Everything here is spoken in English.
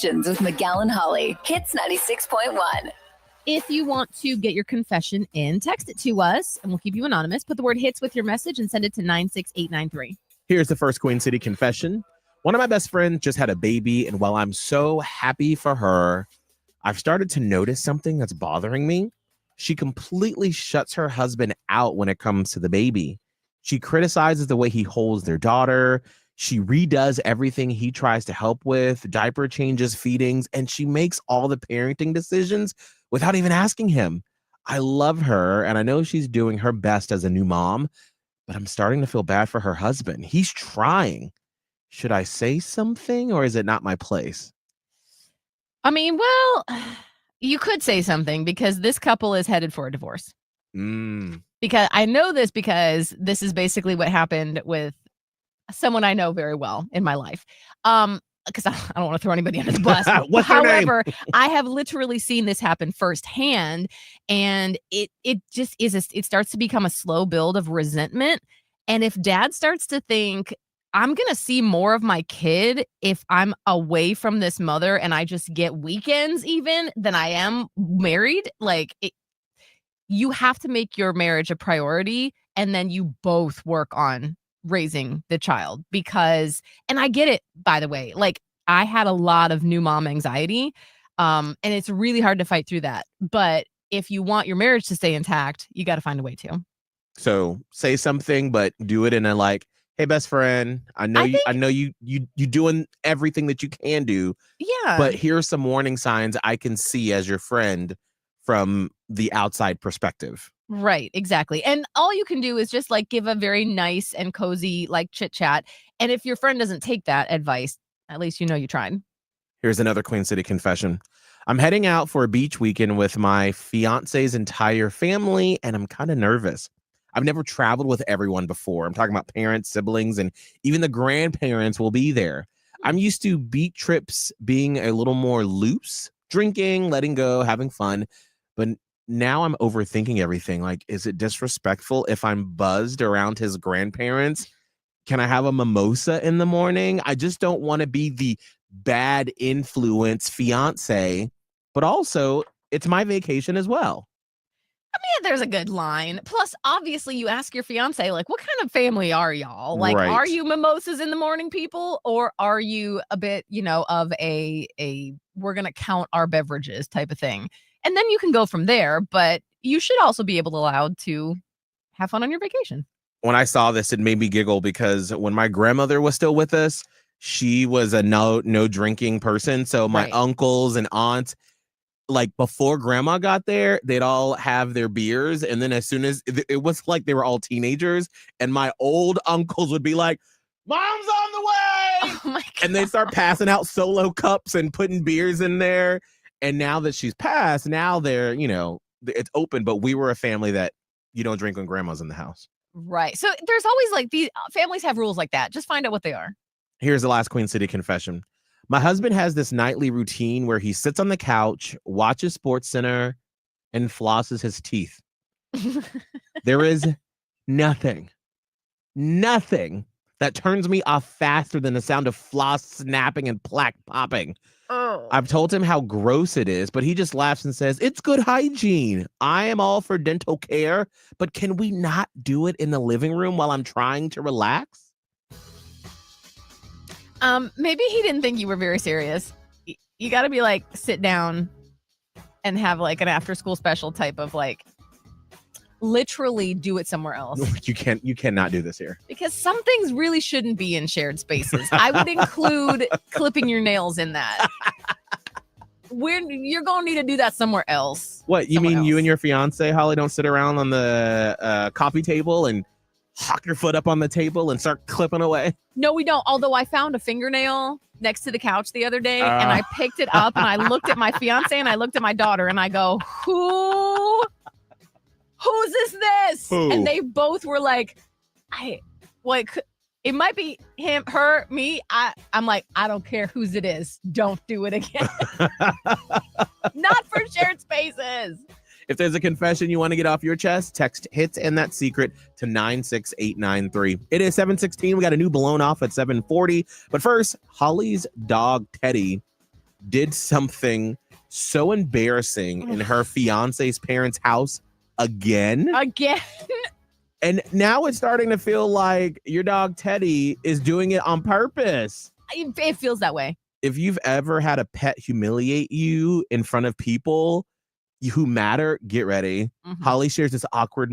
Confessions with Miguel and Holly. Hits 96.1. If you want to get your confession in, text it to us and we'll keep you anonymous. Put the word hits with your message and send it to 96893. Here's the first Queen City confession. One of my best friends just had a baby, and while I'm so happy for her, I've started to notice something that's bothering me. She completely shuts her husband out when it comes to the baby. She criticizes the way he holds their daughter. She redoes everything he tries to help with, diaper changes, feedings, and she makes all the parenting decisions without even asking him. I love her, and I know she's doing her best as a new mom, but I'm starting to feel bad for her husband. He's trying. Should I say something, or is it not my place? I mean, well, you could say something because this couple is headed for a divorce. Because I know this because this is basically what happened with someone I know very well in my life. Because I don't want to throw anybody under the bus. However, I have literally seen this happen firsthand, and it just is it starts to become a slow build of resentment. And if dad starts to think, I'm going to see more of my kid if I'm away from this mother and I just get weekends even than I am married, you have to make your marriage a priority, and then you both work on raising the child. Because, and I get it, by the way, I had a lot of new mom anxiety, and it's really hard to fight through that. But if you want your marriage to stay intact, you got to find a way to. So say something, but do it in a hey, best friend, I know you doing everything that you can do. Yeah. But here's some warning signs I can see as your friend from the outside perspective. Right, exactly. And all you can do is just give a very nice and cozy chit chat. And if your friend doesn't take that advice, at least you know you tried. Here's another Queen City confession. I'm heading out for a beach weekend with my fiance's entire family, and I'm kind of nervous. I've never traveled with everyone before. I'm talking about parents, siblings, and even the grandparents will be there. I'm used to beach trips being a little more loose, drinking, letting go, having fun. But now I'm overthinking everything. Is it disrespectful if I'm buzzed around his grandparents? Can I have a mimosa in the morning? I just don't want to be the bad influence fiance, but also it's my vacation as well. I mean, there's a good line. Plus, obviously, you ask your fiance, what kind of family are y'all? Right. Are you mimosas in the morning people, or are you a bit, of a we're going to count our beverages type of thing? And then you can go from there, but you should also be allowed to have fun on your vacation. When I saw this, it made me giggle because when my grandmother was still with us, she was a no drinking person. So my uncles and aunts, before grandma got there, they'd all have their beers. And then as soon as it was they were all teenagers, and my old uncles would be like, Mom's on the way. Oh my God. And they start passing out solo cups and putting beers in there. And now that she's passed, now they're, it's open. But we were a family that you don't drink when grandma's in the house. Right. So there's always these families have rules like that. Just find out what they are. Here's the last Queen City confession. My husband has this nightly routine where he sits on the couch, watches SportsCenter, and flosses his teeth. There is nothing that turns me off faster than the sound of floss snapping and plaque popping. Oh. I've told him how gross it is, but he just laughs and says, it's good hygiene. I am all for dental care, but can we not do it in the living room while I'm trying to relax? Maybe he didn't think you were very serious. You got to be sit down and have an after school special type of literally do it somewhere else. You cannot do this here. Because some things really shouldn't be in shared spaces. I would include clipping your nails in that. You're going to need to do that somewhere else. What, you mean you and your fiance, Holly, don't sit around on the coffee table and hawk your foot up on the table and start clipping away? No, we don't. Although I found a fingernail next to the couch the other day, and I picked it up and I looked at my fiance and I looked at my daughter and I go, who's this? Who? And they both were it might be him, her, me. I'm I don't care whose it is. Don't do it again. Not for shared spaces. If there's a confession you want to get off your chest, text HITS and that secret to 96893. It is 7:16. We got a new blown off at 7:40. But first, Holly's dog, Teddy, did something so embarrassing in her fiance's parents' house again. And now it's starting to feel like your dog Teddy is doing it on purpose. It feels that way. If you've ever had a pet humiliate you in front of people who matter, get ready. Holly shares this awkward moment